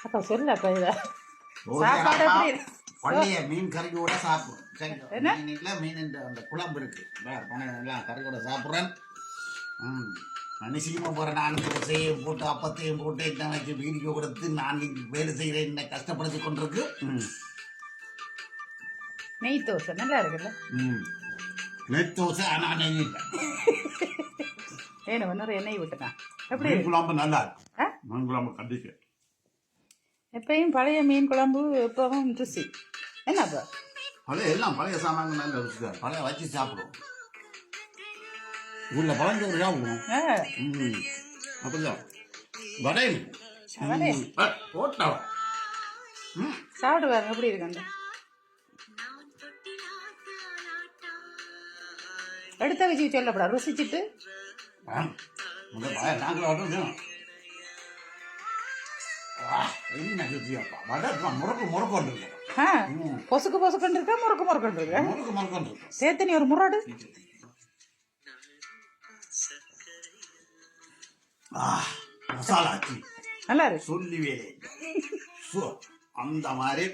அப்போ சொல்லப்பா இதை சாப்பாடு எப்படி பழைய மீன் கறியோட சாப்பிடும். மீன் அந்த குழம்பு இருக்கு எல்லாம் கறியோட சாப்பிட்றேன். நிச்சயமா போகிறேன். நான் தோசையும் போட்டு அப்பத்தையும் போட்டு என்ன வச்சு வீடியோ கொடுத்து நான் வேலை செய்கிறேன். என்ன கஷ்டப்படுத்தி கொண்டிருக்கு. நெய் தோசை நல்லா இருக்குல்ல? நெய் தோசை. ஆனால் நெய் இல்லை. ஏன்னா ஒன்னொரு எண்ணெய் விட்டுதான். எப்படி மீன் குழம்பு நல்லா இருக்கு. மீன் குழம்பு கண்டிக்கு எப்பயும் பழைய மீன் குழம்பு எப்பவும் ருசி. என்னப்பா பழைய எல்லாம் பழைய சாமான் நல்ல ருசி தான். பழைய வச்சு சாப்பிடுவோம். ஊரில் பழஞ்சோறு சாப்பிடுவோம். அப்படிதான் வடையில் போட்டா சாப்பிடுவாங்க. எப்படி இருக்காங்க எடுத்த வச்சு சொல்லப்படா ருசிச்சுட்டு பொசுக்கு பொசுக்கு இருக்கா முறுக்கு முறுக்கு இருக்கா சேர்த்து நீ ஒரு முறாடு நல்லா இருக்கு. சொல்லி வேலை அந்த மாதிரி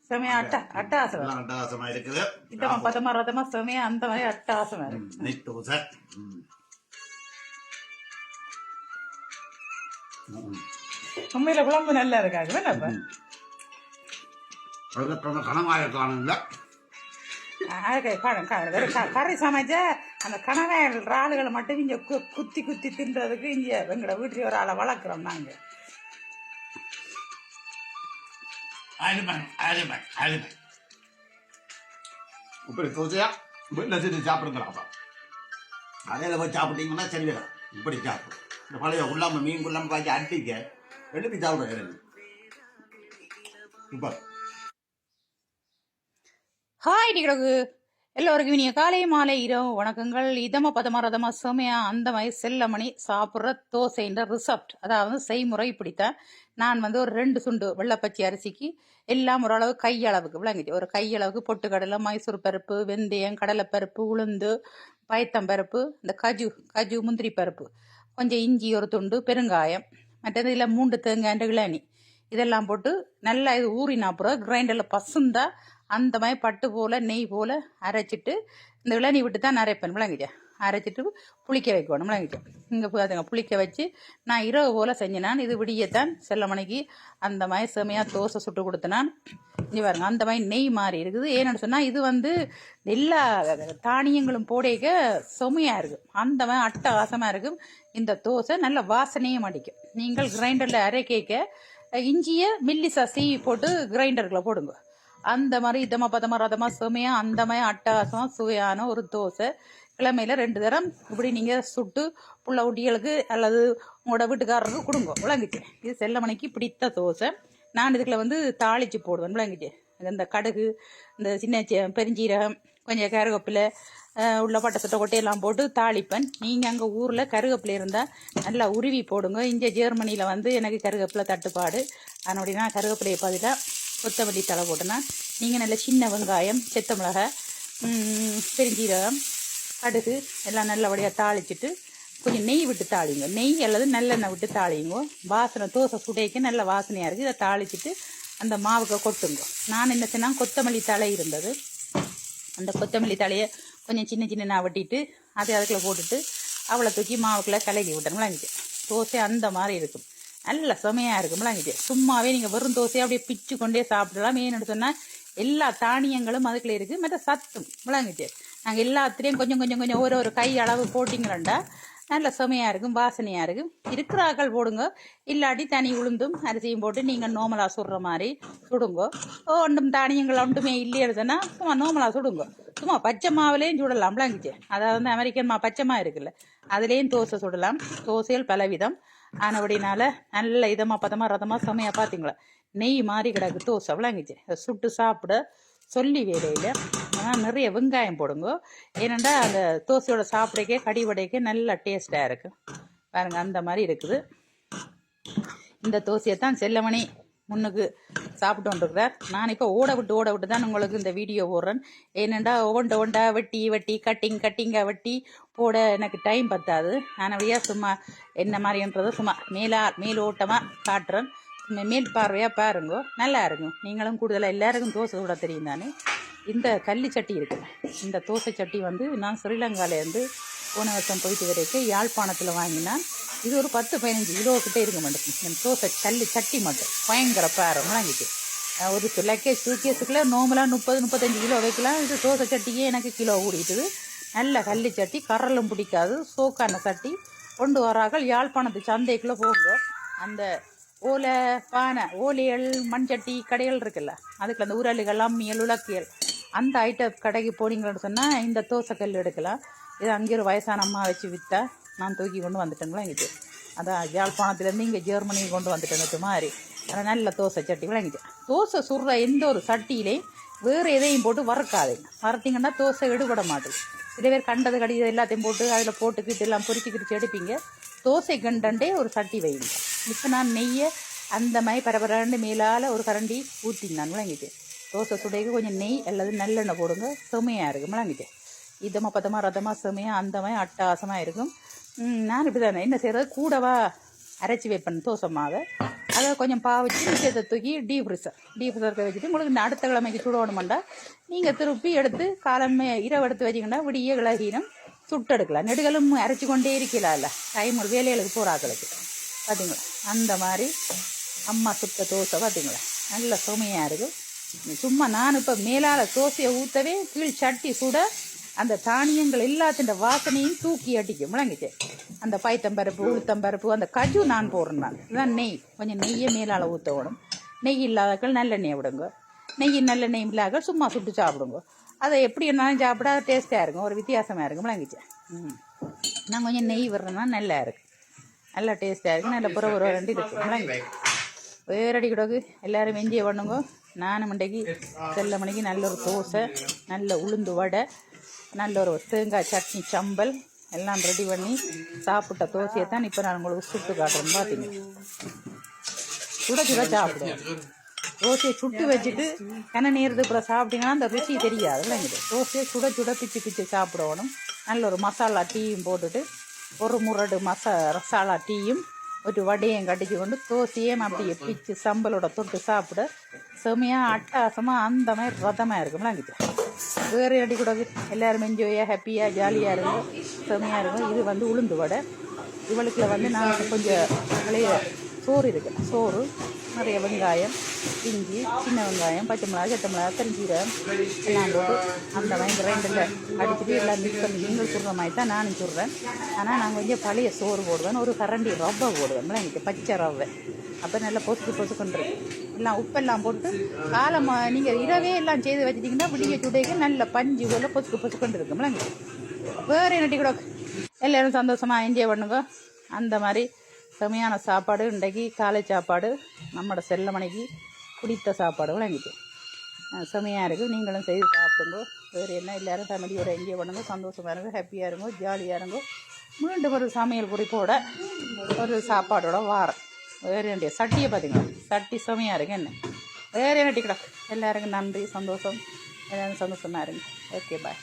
செமையா அட்டகாசமா இருக்குது. இதமா பதமா ரதமா செமையா அந்த மாதிரி அட்டகாசமா இருக்கு. உண்மையில குழம்பு நல்லா இருக்காது. கணவாய காணுங்களா கறி சமைச்சா அந்த கணவாய் ஆளுகளை மட்டும் இங்க குத்தி குத்தி தின்றதுக்கு இங்க எங்களோட வீட்டுல ஒரு ஆளை வளர்க்குறோம் நாங்க. இப்படி தோசையா வீட்டில் செஞ்சு சாப்பிடுங்களாப்பா. அதையில போய் சாப்பிட்டீங்கன்னா சரி வேணும். இப்படி சாப்பிடும். இந்த பழைய குள்ளாம மீன் குள்ளாம பாய்ச்சி அடிக்க எழுப்பி சாப்பிடுவேன். இப்போ ஹாய் டிக்டோக்கு எல்லோருக்கும் இனிய காலை மாலை இரவு வணக்கங்கள். இதமா பதமா ரதமா செமையா அந்த மாதிரி செல்லமணி சாப்பிட்ற தோசைன்ற ரிசப்ட், அதாவது செய்முறை இப்படித்தான். நான் ஒரு 2 சுண்டு வெள்ளைப்பச்சி அரிசிக்கு எல்லாம் ஓரளவு கையளவுக்கு விளங்கிட்டு, ஒரு கையளவுக்கு பொட்டுக்கடலை, மைசூர் பருப்பு, வெந்தயம், கடலைப்பருப்பு, உளுந்து, பயத்தம்பருப்பு, இந்த கஜு முந்திரி பருப்பு, கொஞ்சம் இஞ்சி ஒரு துண்டு, பெருங்காயம், மற்றது இதில் 3 தேங்காய் இளநி இதெல்லாம் போட்டு நல்லா இது ஊறினா அப்புறம் கிரைண்டரில் பசுந்தா அந்த மாதிரி பட்டு போல் நெய் போல் அரைச்சிட்டு இந்த இளநீ விட்டு தான் அரைப்பேன் விளங்கிட்டேன். அரைச்சிட்டு புளிக்க வைக்கணும் விளங்கிட்டேன். இங்கே பார்த்துங்க புளிக்க வச்சு நான் இரவு போல் செஞ்சினான். இது விடியத்தான் செல்லமணிக்கு அந்த மாதிரி செமையாக தோசை சுட்டு கொடுத்தனான். இங்கே பாருங்க அந்த மாதிரி நெய் மாதிரி இருக்குது. ஏன்னு சொன்னால் இது எல்லா தானியங்களும் போடைக்க செமையாக இருக்கும். அந்த மாதிரி அட்டகாசமாக இருக்கும். இந்த தோசை நல்ல வாசனையும் அடிக்கும். நீங்கள் கிரைண்டரில் அரைக்க இஞ்சியை மில்லிசா சீவி போட்டு கிரைண்டருக்குள்ள போடுங்க. அந்த மாதிரி இதமா பதமா ரதமா செமையா அந்த மாதிரி அட்டகாசமா சுவையான ஒரு தோசை. கிழமையில 2 தரம் இப்படி நீங்க சுட்டு புள்ள குட்டிகளுக்கு அல்லது உங்களோட வீட்டுக்காரருக்கு கொடுங்க விளங்கிட்டு. இது செல்லமணிக்கு பிடித்த தோசை. நான் இதுக்குள்ள தாளிச்சு போடுவேன் விளங்கிட்டு. இந்த கடுகு, இந்த சின்ன பெருஞ்சீரகம், கொஞ்சம் கருவேப்பிலை, உள்ள பட்டை சட்டை கொட்டையெல்லாம் போட்டு தாளிப்பேன். நீங்கள் அங்கே ஊரில் கருவேப்பிலை இருந்தால் நல்லா உருவி போடுங்க. இங்கே ஜெர்மனியில் எனக்கு கருவேப்பிலை தட்டுப்பாடு. அதனுடைய நான் கருவேப்பிலையை பதிலாக கொத்தமல்லி தலை போட்டேன்னா, நீங்கள் நல்ல சின்ன வெங்காயம், செத்த மிளகாய், பெருஞ்சீரகம், கடுகு எல்லாம் நல்லபடியாக தாளிச்சிட்டு கொஞ்சம் நெய் விட்டு தாளிங்க. நெய் அல்லது நல்லெண்ணெய் விட்டு தாளிங்க. வாசனை தோசை சுடைக்கு நல்ல வாசனையாக இருக்குது. இதை தாளிச்சிட்டு அந்த மாவுக்கு கொட்டுங்க. நான் என்ன சொன்னால் கொத்தமல்லி தலை இருந்தது, அந்த கொத்தமல்லி தலையை கொஞ்சம் சின்ன சின்ன வெட்டிட்டு அதை அதுக்குள்ள போட்டுட்டு அவளை தூக்கி மாவுக்குள்ளே கலக்கி விட்டேன் விளங்கிட்டு. தோசை அந்த மாதிரி இருக்கும். நல்ல செமையாக இருக்கும் விளங்கிட்டு. சும்மாவே நீங்கள் வெறும் தோசையை அப்படியே பிச்சு கொண்டே சாப்பிடலாம். ஏன்னு சொன்னால் எல்லா தானியங்களும் அதுக்குள்ளே இருக்குது. மற்ற சத்தும் விளங்கிட்டு. நாங்கள் எல்லாத்துலேயும் கொஞ்சம் கொஞ்சம் கொஞ்சம் ஒரு கை அளவு போட்டிங்களா நல்ல செமையாக இருக்கும், வாசனையாக இருக்கும். இருக்கிற ஆக்கள் போடுங்க, இல்லாட்டி தனி உளுந்தும் அரிசியும் போட்டு நீங்கள் நோமலாக சுடுற மாதிரி சுடுங்க. ஒன்றும் தானியங்கள் ஒன்றுமே இல்லையதுன்னா சும்மா நோமலாக சுடுங்க. சும்மா பச்சை மாவுலேயும் சுடலாம் விளங்கிச்சு. அதாவது அமெரிக்கன் பச்சை மாவு இருக்குல்ல, அதுலேயும் தோசை சுடலாம். தோசைகள் பலவிதம். ஆனபடினால நல்ல இதமாக பதமாக ரதமாக செமையாக பார்த்தீங்களா நெய் மாதிரி கிடக்கு தோசை விளங்கிச்சு. சுட்டு சாப்பிட சொல்லி வேலையில். ஆனால் நிறைய வெங்காயம் போடுங்க. ஏனெண்டா அந்த தோசையோட சாப்பிடக்கே கடி வடைக்கே நல்ல டேஸ்டாக இருக்குது பாருங்க. அந்த மாதிரி இருக்குது. இந்த தோசையை தான் செல்லமணி முன்னுக்கு சாப்பிட்டு கொண்டிருக்கிறார். நான் இப்போ ஓட விட்டு தான் உங்களுக்கு இந்த வீடியோ போடுறேன். ஏனெண்டா ஒண்டா வெட்டி கட்டிங்காக வெட்டி போட எனக்கு டைம் பத்தாது. நான் அப்படியே சும்மா என்ன மாதிரின்றதை சும்மா மேலோட்டமாக காட்டுறேன். மேல் பார்வையாக பாருங்க, நல்லா இருக்கும். நீங்களும் கூடுதலாக எல்லாருக்கும் தோசை கூட தெரியும் தானே. இந்த கல்லி சட்டி இருக்குது. இந்த தோசை சட்டி வந்து நான் ஸ்ரீலங்காவிலேருந்து போன வருஷம் போயிட்டு வரைக்கும் யாழ்ப்பாணத்தில் வாங்கினேன். இது ஒரு 10-15 கிலோ கிட்டே இருக்க மாட்டேங்குது. இந்த தோசை கல்லி சட்டி மட்டும் பயங்கர பேரம் வாங்கிட்டு ஒரு சூக்கேஸுக்குள்ளே நோம்பலாக 30-35 கிலோ வைக்கலாம். இது தோசை சட்டியே எனக்கு கிலோ கூடிட்டுது. நல்ல கல்லி சட்டி, கரலும் பிடிக்காது, சோக்கான சட்டி. கொண்டு வரார்கள் யாழ்ப்பாணத்து சந்தைக்குள்ளே போங்க. அந்த ஓலை பானை, ஓலைகள், மண் சட்டி கடைகள் இருக்குல்ல, அதுக்குள்ள அந்த உரலுகள், அம்மியல், உலக்கியல், அந்த ஐட்டம் கடைக்கு போனீங்கன்னு சொன்னால் இந்த தோசை கல் எடுக்கலாம். இது அங்கே ஒரு வயசான அம்மா வச்சு விற்றா நான் தூக்கி கொண்டு வந்துட்டேங்களா இங்கிட்டு. அதான் யாழ்ப்பாணத்துலேருந்து இங்கே ஜெர்மனிக்கு கொண்டு வந்துட்டேன்னு மாதிரி. ஆனால் நல்ல தோசை சட்டி விளங்கிட்டேன். தோசை சுடுற எந்த ஒரு சட்டியிலையும் வேறு எதையும் போட்டு வறுக்காதீங்க. வறுத்தீங்கன்னா தோசை எடுபட மாட்டேது. சில பேர் கண்டது கடிதம் எல்லாத்தையும் போட்டு அதில் போட்டுக்கிட்டு எல்லாம் பொரிச்சு எடுப்பீங்க. தோசை கண்டே ஒரு சட்டி வைங்க. இப்போ நான் நெய்யை அந்த மாதிரி பரபரண்டு மேலால் ஒரு கரண்டி ஊற்றினான் விளங்கிட்டு. தோசை சுடைக்கு கொஞ்சம் நெய் அல்லது நல்லெண்ணெய் போடுங்க, செமையாக இருக்கும் விளங்கிட்டு. இதமாக பதமாக ரதமாக செமையாக அந்த மாதிரி அட்டகாசமாக இருக்கும். நான் இப்படி தானே என்ன செய்கிறது, கூடவா அரைச்சி வைப்பேன் தோசை மாவை. அதை கொஞ்சம் பாவிச்சு விஷயத்தை தூக்கி டீப் ஃப்ரிசருக்கு வச்சுட்டு உங்களுக்கு அடுத்த கிழமைக்கு சுடணுமெண்டா நீங்கள் திருப்பி எடுத்து காலமே இரவு எடுத்து வச்சிங்கன்னா விடிய கிளகினம் சுட்டெடுக்கலாம். நெடுகளும் அரைச்சி கொண்டே இருக்கலாம்ல, டைம் ஒரு வேலைகளுக்கு போகிறாக்களுக்கு. பார்த்தீங்களா அந்த மாதிரி அம்மா சுட்ட தோசை பார்த்தீங்களா நல்ல சுமையாக இருக்கும். சும்மா நான் இப்போ மேலால் தோசையை ஊற்றவே கீழ் சட்டி சுட அந்த தானியங்கள் எல்லாத்தின் வாசனையும் தூக்கி அடிக்கும் விளங்கிச்சு. அந்த பைத்தம்பருப்பு, உளுத்தம்பருப்பு, அந்த கஜு நான் போடுறேன். நான் இதுதான் நெய். கொஞ்சம் நெய்யை மேலால் ஊற்றணும். நெய் இல்லாதக்கள் நல்லெண்ணெய் விடுங்க. நல்லெண்ணெய் இல்லாத சும்மா சுட்டு சாப்பிடுங்க. அதை எப்படி இருந்தாலும் சாப்பிட அது டேஸ்ட்டாக இருக்கும், ஒரு வித்தியாசமாக இருக்கும் விளங்கிச்சு. நான் கொஞ்சம் நெய் விடுறேன்னா நல்லா இருக்குது, நல்லா டேஸ்ட்டாக இருக்குது, நல்ல புற ரெண்டு இருக்குது விளங்கி. வேறடி கிடக்கு எல்லோரும் என்ஜாய் பண்ணுங்க. நானும் மண்டைக்கு செல்ல மணிக்கு நல்ல ஒரு தோசை, நல்ல உளுந்து வடை, நல்ல ஒரு தேங்காய் சட்னி, சம்பல் எல்லாம் ரெடி பண்ணி சாப்பிட்ட தோசையை தான் இப்போ நான் உங்களுக்கு சுட்டு காட்டுறேன். பார்த்தீங்க சுட சாப்பிடுவோம். தோசையை சுட்டு வச்சுட்டு நேரத்துக்கு அப்புறம் சாப்பிட்டீங்கன்னா அந்த ருசி தெரியாது இல்லைங்க. தோசையை சுட பிச்சு சாப்பிடணும். நல்ல ஒரு மசாலா டீயும் போட்டுட்டு ஒரு முரடு மசாலா டீயும் ஒரு வடையும் கட்டிச்சு கொண்டு தோசையே அப்படியே பிச்சு சம்பலோட தொட்டு சாப்பிட செமையாக அட்டகாசமாக அந்த மாதிரி ரதமாக இருக்கும் விளங்கிட்டு. வேறு அடி கூட எல்லோரும் என்ஜாயாக ஹாப்பியாக ஜாலியாக இருக்கும், செமையாக இருக்கும். இது வந்து உளுந்து வடை. இவளுக்குள்ள வந்து நான் கொஞ்சம் பழைய சோறு இருக்குது. சோறு நிறைய வெங்காயம், இஞ்சி, சின்ன வெங்காயம், பச்சை மிளகா, சட்டை மிளகா, பெருஞ்சீரகம் எல்லாம் போட்டு அந்த மாதிரி கிரைண்டரில் அடிச்சுட்டு எல்லாம் மிக்ஸ் பண்ணி நீங்கள் சுடுற மாதிரி தான் நானும் சுடுறேன். ஆனால் நான் கொஞ்சம் பழைய சோறு போடுவேன், ஒரு கரண்டி ரவை போடுவேன் விளங்கிட்டு, பச்சை ரவை. அப்போ நல்லா பொசுக்குன்றது எல்லாம் உப்பெல்லாம் போட்டு காலம் நீங்கள் இரவே எல்லாம் செய்து வச்சுட்டிங்கன்னா விடிய சுடைக்கு நல்ல பஞ்சு போல் பொசுக்குன்னு இருக்கும் விளங்கிட்டு. வேறு என்னட்டி கூட எல்லோரும் சந்தோஷமாக என்ஜாய் பண்ணுங்க. அந்த மாதிரி செமையான சாப்பாடு இன்றைக்கு காலை சாப்பாடு நம்மளோட செல்லமணிக்கு பிடித்த சாப்பாடு விளங்கிட்டு செமையாக இருக்குது. நீங்களும் செய்து சாப்பிடுங்க. வேறு என்ன எல்லோரும் ஃபேமிலியோட என்ஜாய் பண்ணுங்க, சந்தோஷமாக இருங்க, ஹாப்பியாக இருங்க, ஜாலியாக இருங்க. மீண்டும் ஒரு சமையல் குறிப்போட ஒரு சாப்பாடோட வாரம். வேறு என்னுடைய சட்டியை பார்த்தீங்களா, சட்டி செமையாக இருக்கு. என்ன வேறு என்ன கிடக்கு. எல்லாருக்கும் நன்றி, சந்தோஷம். எல்லோரும் சந்தோஷமாக இருங்க. ஓகே, பாய்.